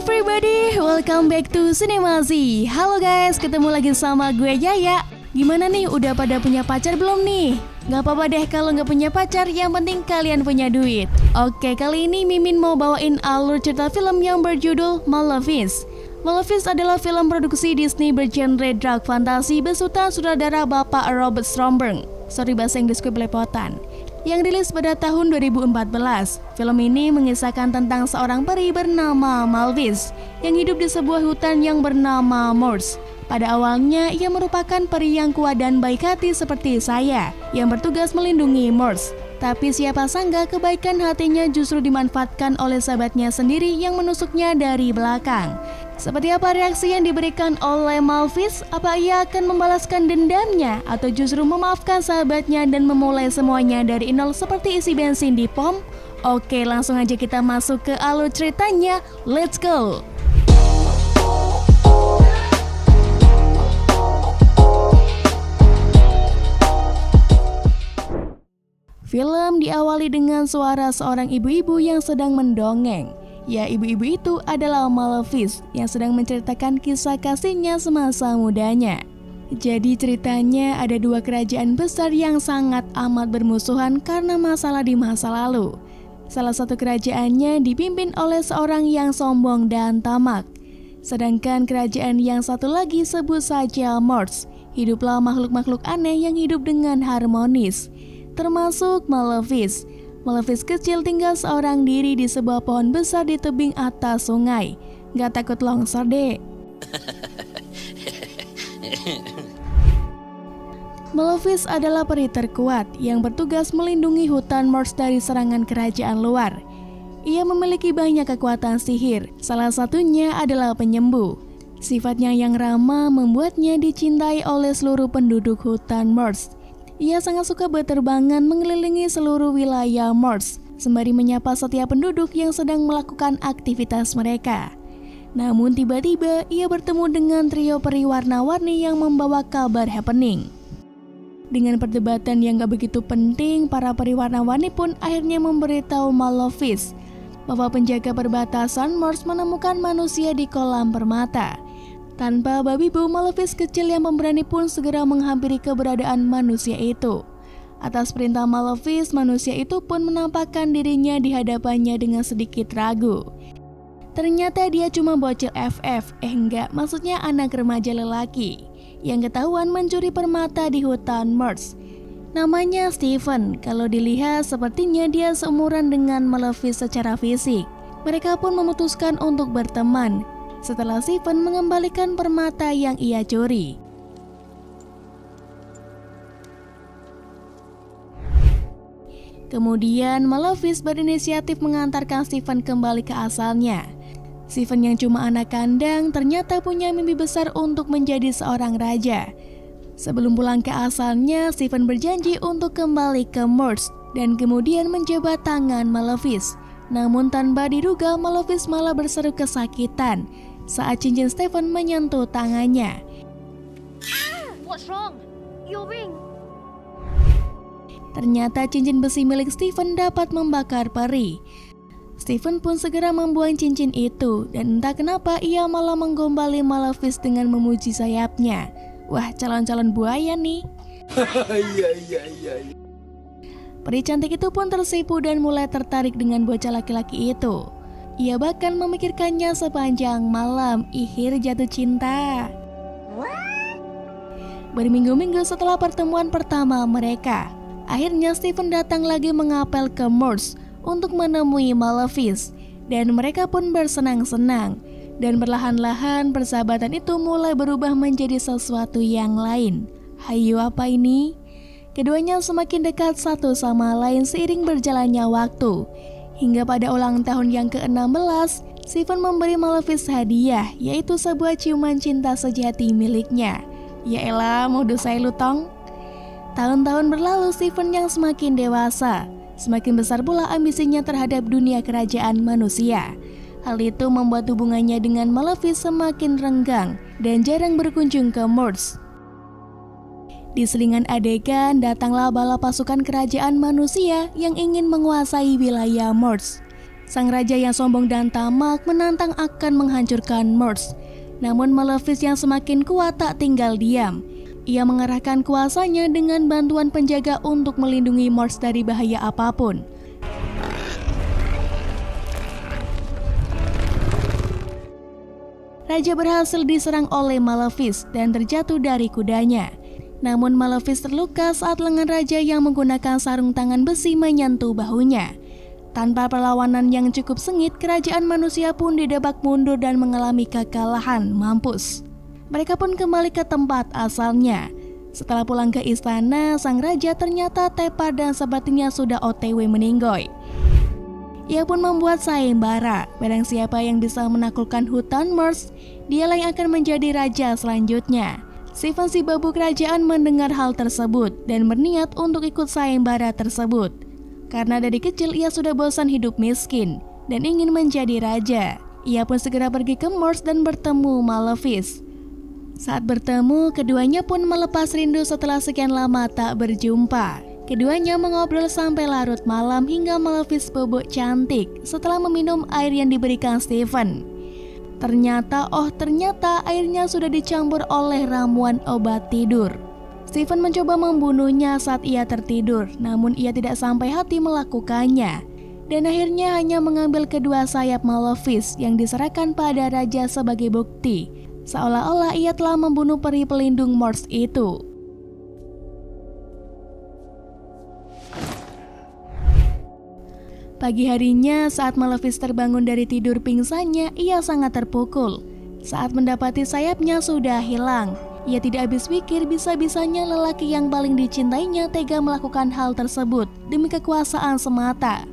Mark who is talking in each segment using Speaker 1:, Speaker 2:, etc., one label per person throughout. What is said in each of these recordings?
Speaker 1: everybody, welcome back to Cinemazi. Halo guys, ketemu lagi sama gue Yaya. Gimana nih, udah pada punya pacar belum nih? Gak apa-apa deh kalau gak punya pacar, yang penting kalian punya duit. Oke, kali ini Mimin mau bawain alur cerita film yang berjudul Malefice. Malefice adalah film produksi Disney bergenre dark fantasy besutan sutradara Bapak Robert Stromberg. Sorry bahasa Inggrisku belepotan. Yang rilis pada tahun 2014. Film ini mengisahkan tentang seorang peri bernama Malefice yang hidup di sebuah hutan yang bernama Moors. Pada awalnya, ia merupakan peri yang kuat dan baik hati seperti saya, yang bertugas melindungi Moors. Tapi siapa sangka kebaikan hatinya justru dimanfaatkan oleh sahabatnya sendiri yang menusuknya dari belakang. Seperti apa reaksi yang diberikan oleh Malefice? Apa ia akan membalaskan dendamnya atau justru memaafkan sahabatnya dan memulai semuanya dari nol seperti isi bensin di pom? Oke, langsung aja kita masuk ke alur ceritanya. Let's go! Film diawali dengan suara seorang ibu-ibu yang sedang mendongeng. Ya, ibu-ibu itu adalah Malefice yang sedang menceritakan kisah kasihnya semasa mudanya. Jadi ceritanya ada dua kerajaan besar yang sangat amat bermusuhan karena masalah di masa lalu. Salah satu kerajaannya dipimpin oleh seorang yang sombong dan tamak. Sedangkan kerajaan yang satu lagi sebut saja Moors. Hiduplah makhluk-makhluk aneh yang hidup dengan harmonis, termasuk Malefice. Malefice kecil tinggal seorang diri di sebuah pohon besar di tebing atas sungai. Gak takut longsor deh. Malefice adalah peri terkuat yang bertugas melindungi hutan Moors dari serangan kerajaan luar. Ia memiliki banyak kekuatan sihir, salah satunya adalah penyembuh. Sifatnya yang ramah membuatnya dicintai oleh seluruh penduduk hutan Moors. Ia sangat suka berterbangan mengelilingi seluruh wilayah Moors, sembari menyapa setiap penduduk yang sedang melakukan aktivitas mereka. Namun tiba-tiba ia bertemu dengan trio peri warna-warni yang membawa kabar happening. Dengan perdebatan yang gak begitu penting, para peri warna-warni pun akhirnya memberitahu Malefice bahwa penjaga perbatasan Moors menemukan manusia di kolam permata. Tanpa babi bu, Malefice kecil yang pemberani pun segera menghampiri keberadaan manusia itu. Atas perintah Malefice, manusia itu pun menampakkan dirinya di hadapannya dengan sedikit ragu. Ternyata dia cuma bocil FF, enggak, maksudnya anak remaja lelaki yang ketahuan mencuri permata di hutan Moors. Namanya Stephen, kalau dilihat sepertinya dia seumuran dengan Malefice secara fisik. Mereka pun memutuskan untuk berteman setelah Stephen mengembalikan permata yang ia curi. Kemudian Malefice berinisiatif mengantarkan Stephen kembali ke asalnya. Stephen yang cuma anak kandang ternyata punya mimpi besar untuk menjadi seorang raja. Sebelum pulang ke asalnya, Stephen berjanji untuk kembali ke Moors dan kemudian menjabat tangan Malefice. Namun tanpa diduga, Malefice malah berseru kesakitan saat cincin Stephen menyentuh tangannya.
Speaker 2: What's wrong? Your ring.
Speaker 1: Ternyata cincin besi milik Stephen dapat membakar peri. Stephen pun segera membuang cincin itu, dan entah kenapa ia malah menggombali Malefice dengan memuji sayapnya. Wah, calon-calon buaya nih. Peri cantik itu pun tersipu dan mulai tertarik dengan bocah laki-laki itu. Ia bahkan memikirkannya sepanjang malam, ihir jatuh cinta. Berminggu-minggu setelah pertemuan pertama mereka, akhirnya Stephen datang lagi mengapel ke Moors untuk menemui Malefice. Dan mereka pun bersenang-senang. Dan perlahan-lahan persahabatan itu mulai berubah menjadi sesuatu yang lain. Hayu, apa ini? Keduanya semakin dekat satu sama lain seiring berjalannya waktu. Hingga pada ulang tahun yang ke-16, Stephen memberi Malefice hadiah, yaitu sebuah ciuman cinta sejati miliknya. Yaelah, modus saya lutong. Tahun-tahun berlalu, Stephen yang semakin dewasa, semakin besar pula ambisinya terhadap dunia kerajaan manusia. Hal itu membuat hubungannya dengan Malefice semakin renggang dan jarang berkunjung ke Moors. Di selingan adegan, datanglah bala pasukan kerajaan manusia yang ingin menguasai wilayah Moors. Sang raja yang sombong dan tamak menantang akan menghancurkan Merz. Namun Malefice yang semakin kuat tak tinggal diam. Ia mengerahkan kuasanya dengan bantuan penjaga untuk melindungi Merz dari bahaya apapun. Raja berhasil diserang oleh Malefice dan terjatuh dari kudanya. Namun Malefice terluka saat lengan raja yang menggunakan sarung tangan besi menyentuh bahunya. Tanpa perlawanan yang cukup sengit, kerajaan manusia pun didebak mundur dan mengalami kekalahan, mampus. Mereka pun kembali ke tempat asalnya. Setelah pulang ke istana, sang raja ternyata tepar dan sepertinya sudah OTW meninggoy. Ia pun membuat sayembara, barang siapa yang bisa menaklukkan hutan Merz, dialah yang akan menjadi raja selanjutnya. Stephen si babu kerajaan mendengar hal tersebut dan berniat untuk ikut sayembara tersebut. Karena dari kecil ia sudah bosan hidup miskin dan ingin menjadi raja. Ia pun segera pergi ke Merz dan bertemu Malefice. Saat bertemu, keduanya pun melepas rindu setelah sekian lama tak berjumpa. Keduanya mengobrol sampai larut malam hingga Malefice bobok cantik setelah meminum air yang diberikan Stephen. Ternyata airnya sudah dicampur oleh ramuan obat tidur. Stephen mencoba membunuhnya saat ia tertidur, namun ia tidak sampai hati melakukannya. Dan akhirnya hanya mengambil kedua sayap Malefice yang diserahkan pada raja sebagai bukti, seolah-olah ia telah membunuh peri pelindung Merz itu. Pagi harinya, saat Malefice terbangun dari tidur pingsannya, ia sangat terpukul. Saat mendapati sayapnya sudah hilang, ia tidak habis pikir bisa-bisanya lelaki yang paling dicintainya tega melakukan hal tersebut demi kekuasaan semata.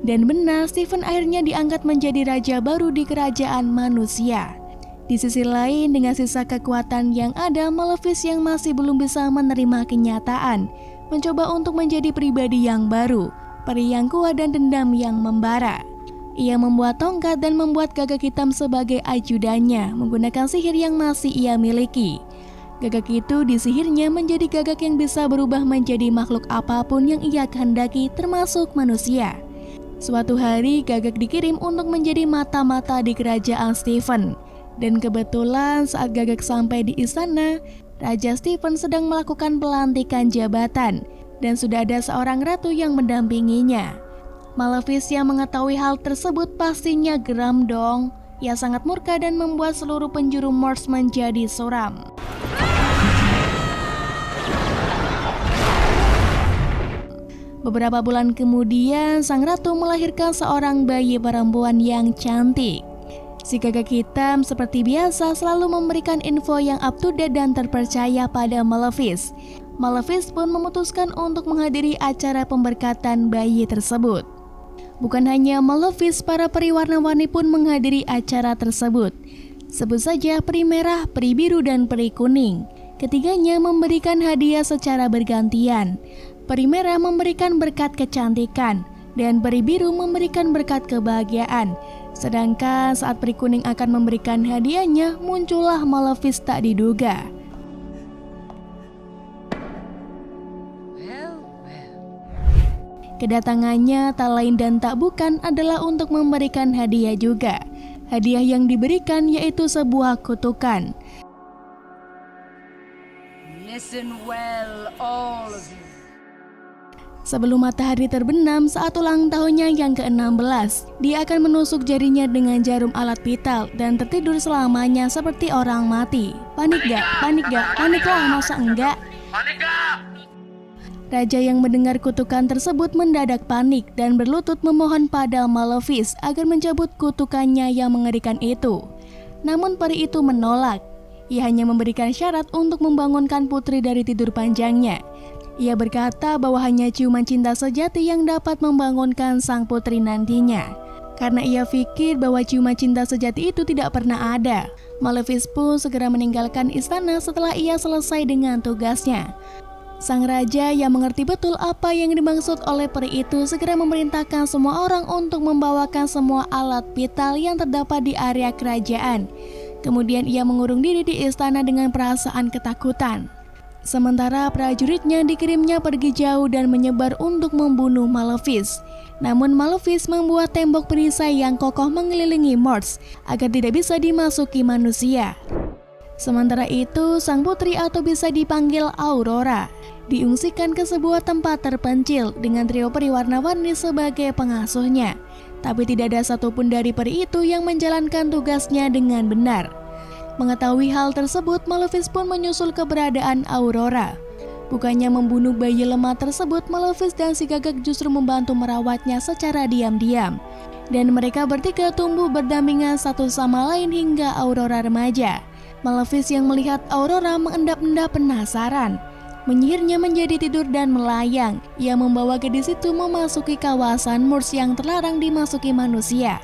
Speaker 1: Dan benar, Stephen akhirnya diangkat menjadi raja baru di kerajaan manusia. Di sisi lain, dengan sisa kekuatan yang ada, Malefice yang masih belum bisa menerima kenyataan, mencoba untuk menjadi pribadi yang baru, peri yang kuat dan dendam yang membara. Ia membuat tongkat dan membuat gagak hitam sebagai ajudannya menggunakan sihir yang masih ia miliki. Gagak itu disihirnya menjadi gagak yang bisa berubah menjadi makhluk apapun yang ia kehendaki, termasuk manusia. Suatu hari gagak dikirim untuk menjadi mata-mata di kerajaan Stephen. Dan kebetulan saat gagak sampai di istana, Raja Stephen sedang melakukan pelantikan jabatan dan sudah ada seorang ratu yang mendampinginya. Malefice yang mengetahui hal tersebut pastinya geram dong. Ia sangat murka dan membuat seluruh penjuru Merz menjadi suram. Beberapa bulan kemudian, sang ratu melahirkan seorang bayi perempuan yang cantik. Si gagak hitam seperti biasa selalu memberikan info yang up to date dan terpercaya pada Malefice. Malefice pun memutuskan untuk menghadiri acara pemberkatan bayi tersebut. Bukan hanya Malefice, para peri warna-warni pun menghadiri acara tersebut. Sebut saja peri merah, peri biru, dan peri kuning. Ketiganya memberikan hadiah secara bergantian. Peri merah memberikan berkat kecantikan, dan peri biru memberikan berkat kebahagiaan. Sedangkan saat peri kuning akan memberikan hadiahnya, muncullah Malefice tak diduga. Kedatangannya tak lain dan tak bukan adalah untuk memberikan hadiah juga. Hadiah yang diberikan yaitu sebuah kutukan.
Speaker 3: Listen well, all of you.
Speaker 1: Sebelum matahari terbenam saat ulang tahunnya yang ke-16, dia akan menusuk jarinya dengan jarum alat vital dan tertidur selamanya seperti orang mati. Panik gak? Panik gak? Paniklah, masa enggak?
Speaker 3: Panik gak?
Speaker 1: Raja yang mendengar kutukan tersebut mendadak panik dan berlutut memohon pada Malefice agar mencabut kutukannya yang mengerikan itu. Namun peri itu menolak. Ia hanya memberikan syarat untuk membangunkan putri dari tidur panjangnya. Ia berkata bahwa hanya ciuman cinta sejati yang dapat membangunkan sang putri nantinya. Karena ia pikir bahwa ciuman cinta sejati itu tidak pernah ada. Malefice pun segera meninggalkan istana setelah ia selesai dengan tugasnya. Sang raja yang mengerti betul apa yang dimaksud oleh peri itu segera memerintahkan semua orang untuk membawakan semua alat vital yang terdapat di area kerajaan. Kemudian ia mengurung diri di istana dengan perasaan ketakutan. Sementara prajuritnya dikirimnya pergi jauh dan menyebar untuk membunuh Malefice. Namun Malefice membuat tembok perisai yang kokoh mengelilingi Morse agar tidak bisa dimasuki manusia. Sementara itu, sang putri atau bisa dipanggil Aurora diungsikan ke sebuah tempat terpencil dengan trio peri warna-warni sebagai pengasuhnya. Tapi tidak ada satupun dari peri itu yang menjalankan tugasnya dengan benar. Mengetahui hal tersebut, Malefice pun menyusul keberadaan Aurora. Bukannya membunuh bayi lemah tersebut, Malefice dan si Gagak justru membantu merawatnya secara diam-diam. Dan mereka bertiga tumbuh berdampingan satu sama lain hingga Aurora remaja. Malefice yang melihat Aurora mengendap-endap penasaran. Menyihirnya menjadi tidur dan melayang. Ia membawa gadis itu memasuki kawasan Morse yang terlarang dimasuki manusia.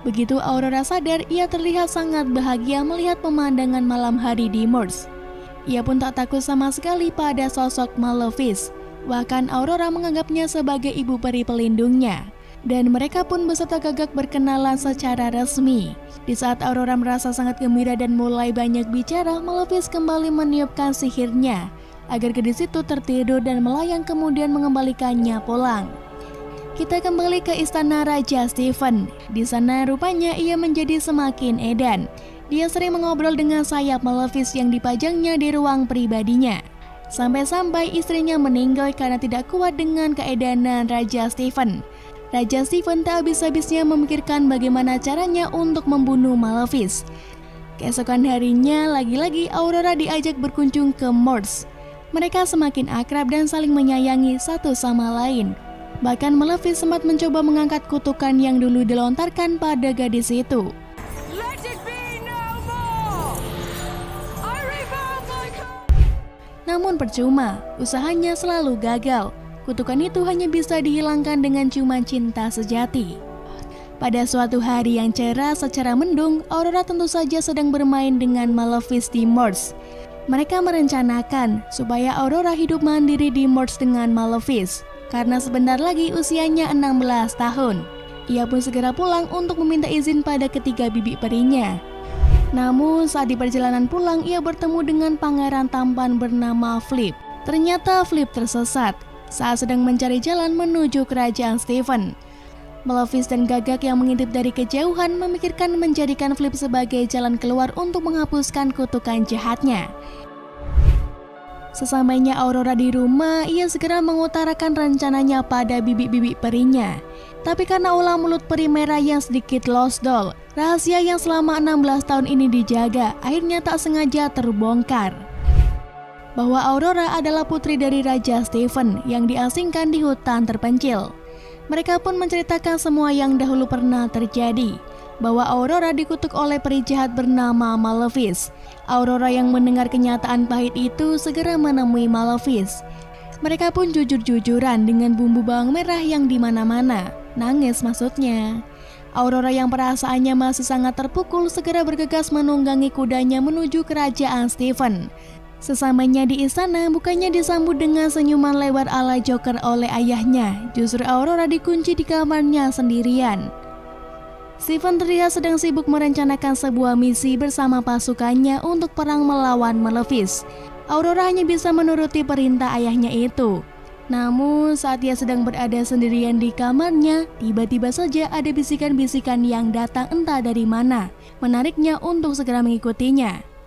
Speaker 1: Begitu Aurora sadar, ia terlihat sangat bahagia melihat pemandangan malam hari di Morse. Ia pun tak takut sama sekali pada sosok Malefice. Bahkan Aurora menganggapnya sebagai ibu peri pelindungnya. Dan mereka pun beserta Gagak berkenalan secara resmi. Di saat Aurora merasa sangat gembira dan mulai banyak bicara, Malefice kembali meniupkan sihirnya agar gadis itu tertidur dan melayang kemudian mengembalikannya pulang. Kita kembali ke istana Raja Stephen. Di sana rupanya ia menjadi semakin edan. Dia sering mengobrol dengan sayap Malefice yang dipajangnya di ruang pribadinya. Sampai-sampai istrinya meninggal karena tidak kuat dengan keedanan Raja Stephen. Raja Stephen tak habis-habisnya memikirkan bagaimana caranya untuk membunuh Malefice. Keesokan harinya, lagi-lagi Aurora diajak berkunjung ke Morse. Mereka semakin akrab dan saling menyayangi satu sama lain. Bahkan Malefice sempat mencoba mengangkat kutukan yang dulu dilontarkan pada gadis itu.
Speaker 3: Let it be no more! I revoke my
Speaker 1: Namun percuma, usahanya selalu gagal. Kutukan itu hanya bisa dihilangkan dengan ciuman cinta sejati. Pada suatu hari yang cerah secara mendung, Aurora tentu saja sedang bermain dengan Malefice di Morse. Mereka merencanakan supaya Aurora hidup mandiri di Morse dengan Malefice. Karena sebentar lagi usianya 16 tahun. Ia pun segera pulang untuk meminta izin pada ketiga bibi perinya. Namun saat di perjalanan pulang, ia bertemu dengan pangeran tampan bernama Flip. Ternyata Flip tersesat saat sedang mencari jalan menuju kerajaan Stephen. Malefice dan Gagak yang mengintip dari kejauhan memikirkan menjadikan Flip sebagai jalan keluar untuk menghapuskan kutukan jahatnya. Sesampainya Aurora di rumah, ia segera mengutarakan rencananya pada bibi-bibi perinya. Tapi karena ulah mulut peri merah yang sedikit lost doll, rahasia yang selama 16 tahun ini dijaga, akhirnya tak sengaja terbongkar. Bahwa Aurora adalah putri dari Raja Stephen yang diasingkan di hutan terpencil. Mereka pun menceritakan semua yang dahulu pernah terjadi. Bahwa Aurora dikutuk oleh peri jahat bernama Malefice. Aurora yang mendengar kenyataan pahit itu segera menemui Malefice. Mereka pun jujur-jujuran dengan bumbu bawang merah yang di mana-mana. Nangis maksudnya. Aurora yang perasaannya masih sangat terpukul segera bergegas menunggangi kudanya menuju kerajaan Stephen. Sesamanya di istana, bukannya disambut dengan senyuman lebar ala Joker oleh ayahnya. Justru Aurora dikunci di kamarnya sendirian. Stephen terlihat sedang sibuk merencanakan sebuah misi bersama pasukannya untuk perang melawan Malefice. Aurora hanya bisa menuruti perintah ayahnya itu. Namun saat ia sedang berada sendirian di kamarnya, tiba-tiba saja ada bisikan-bisikan yang datang entah dari mana, menariknya untuk segera mengikutinya.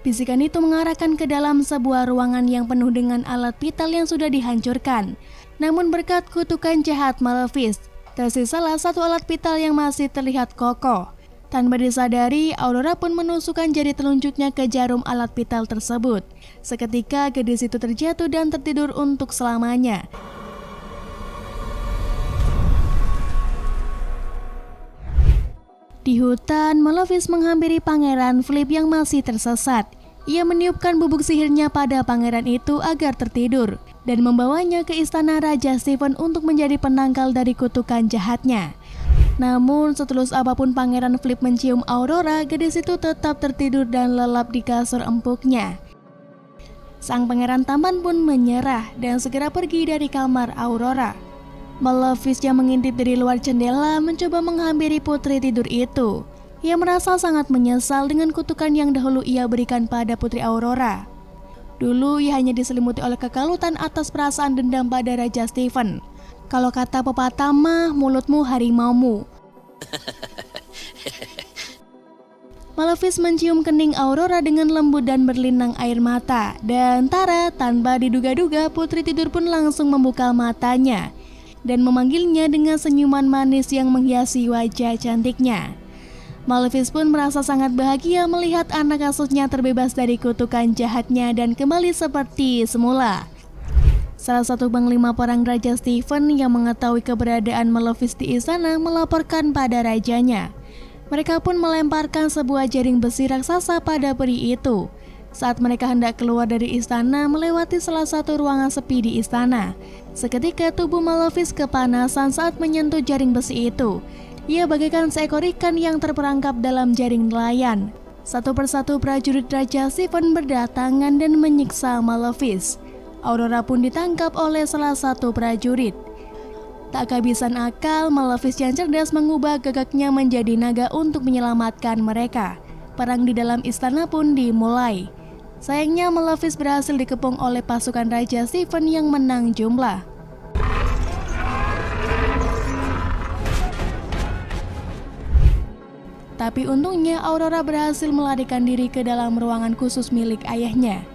Speaker 1: Bisikan itu mengarahkan ke dalam sebuah ruangan yang penuh dengan alat vital yang sudah dihancurkan. Namun berkat kutukan jahat Malefice, tersisalah satu alat vital yang masih terlihat kokoh. Tanpa disadari, Aurora pun menusukkan jari telunjuknya ke jarum alat vital tersebut. Seketika gadis itu terjatuh dan tertidur untuk selamanya. Di hutan, Malefice menghampiri Pangeran Flip yang masih tersesat. Ia meniupkan bubuk sihirnya pada pangeran itu agar tertidur dan membawanya ke istana Raja Stephen untuk menjadi penangkal dari kutukan jahatnya. Namun setulus apapun Pangeran Flip mencium Aurora, gadis itu tetap tertidur dan lelap di kasur empuknya. Sang pangeran tampan pun menyerah dan segera pergi dari kamar Aurora. Malefice yang mengintip dari luar jendela mencoba menghampiri putri tidur itu. Ia merasa sangat menyesal dengan kutukan yang dahulu ia berikan pada putri Aurora. Dulu ia hanya diselimuti oleh kekalutan atas perasaan dendam pada Raja Stephen. Kalau kata pepatah mah, mulutmu harimaumu. Malefice mencium kening Aurora dengan lembut dan berlinang air mata. Dan Tara, tanpa diduga-duga, Putri Tidur pun langsung membuka matanya dan memanggilnya dengan senyuman manis yang menghiasi wajah cantiknya. Malefice pun merasa sangat bahagia melihat anak asuhnya terbebas dari kutukan jahatnya dan kembali seperti semula. Salah satu panglima perang Raja Stephen yang mengetahui keberadaan Malefice di istana melaporkan pada rajanya. Mereka pun melemparkan sebuah jaring besi raksasa pada peri itu. Saat mereka hendak keluar dari istana melewati salah satu ruangan sepi di istana, seketika tubuh Malefice kepanasan saat menyentuh jaring besi itu. Ia bagaikan seekor ikan yang terperangkap dalam jaring nelayan. Satu persatu prajurit Raja Stephen berdatangan dan menyiksa Malefice. Aurora pun ditangkap oleh salah satu prajurit. Tak kehabisan akal, Malefice yang cerdas mengubah gagaknya menjadi naga untuk menyelamatkan mereka. Perang di dalam istana pun dimulai. Sayangnya Malefice berhasil dikepung oleh pasukan Raja Stephen yang menang jumlah. Tapi untungnya Aurora berhasil melarikan diri ke dalam ruangan khusus milik ayahnya.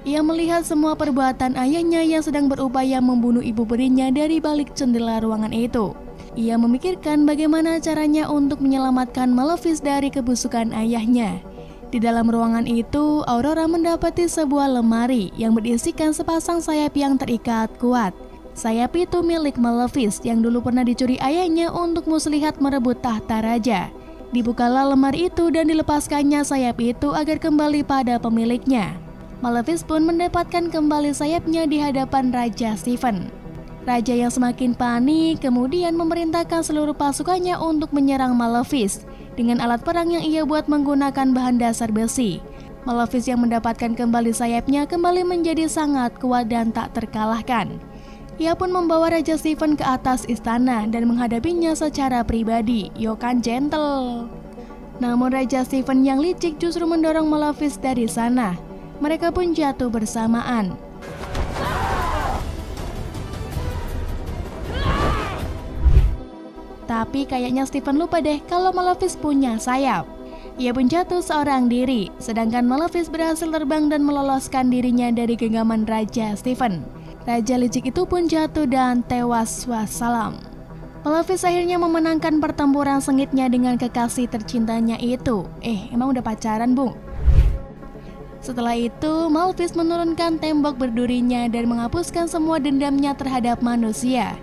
Speaker 1: Ia melihat semua perbuatan ayahnya yang sedang berupaya membunuh ibu perinya dari balik jendela ruangan itu. Ia memikirkan bagaimana caranya untuk menyelamatkan Malefice dari kebusukan ayahnya. Di dalam ruangan itu, Aurora mendapati sebuah lemari yang berisikan sepasang sayap yang terikat kuat. Sayap itu milik Malefice yang dulu pernah dicuri ayahnya untuk muslihat merebut tahta raja. Dibukalah lemari itu dan dilepaskannya sayap itu agar kembali pada pemiliknya. Malefice pun mendapatkan kembali sayapnya di hadapan Raja Stephen. Raja yang semakin panik kemudian memerintahkan seluruh pasukannya untuk menyerang Malefice dengan alat perang yang ia buat menggunakan bahan dasar besi. Malefice yang mendapatkan kembali sayapnya kembali menjadi sangat kuat dan tak terkalahkan. Ia pun membawa Raja Stephen ke atas istana dan menghadapinya secara pribadi. Yo kan gentle. Namun Raja Stephen yang licik justru mendorong Malefice dari sana. Mereka pun jatuh bersamaan. Tapi kayaknya Stephen lupa deh kalau Malefice punya sayap. Ia pun jatuh seorang diri, sedangkan Malefice berhasil terbang dan meloloskan dirinya dari genggaman Raja Stephen. Raja licik itu pun jatuh dan tewas wassalam. Malefice akhirnya memenangkan pertempuran sengitnya dengan kekasih tercintanya itu. Emang udah pacaran, Bung? Setelah itu, Malefice menurunkan tembok berdurinya dan menghapuskan semua dendamnya terhadap manusia.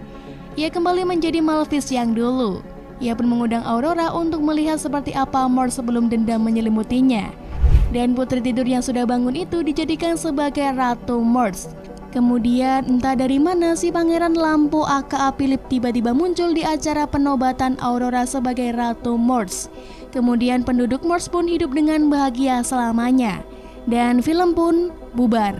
Speaker 1: Ia kembali menjadi Malefice yang dulu. Ia pun mengundang Aurora untuk melihat seperti apa Morse sebelum dendam menyelimutinya. Dan Putri Tidur yang sudah bangun itu dijadikan sebagai Ratu Morse. Kemudian entah dari mana si Pangeran Lampu aka Philip tiba-tiba muncul di acara penobatan Aurora sebagai Ratu Morse. Kemudian penduduk Morse pun hidup dengan bahagia selamanya. Dan film pun bubar.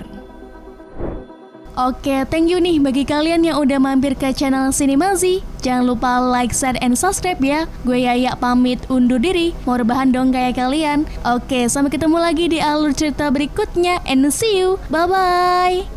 Speaker 1: Oke, thank you nih bagi kalian yang udah mampir ke channel Cinemazi. Jangan lupa like, share, and subscribe ya. Gue Yaya pamit undur diri. Mau rebahan dong kayak kalian. Oke, sampai ketemu lagi di alur cerita berikutnya. And see you. Bye-bye.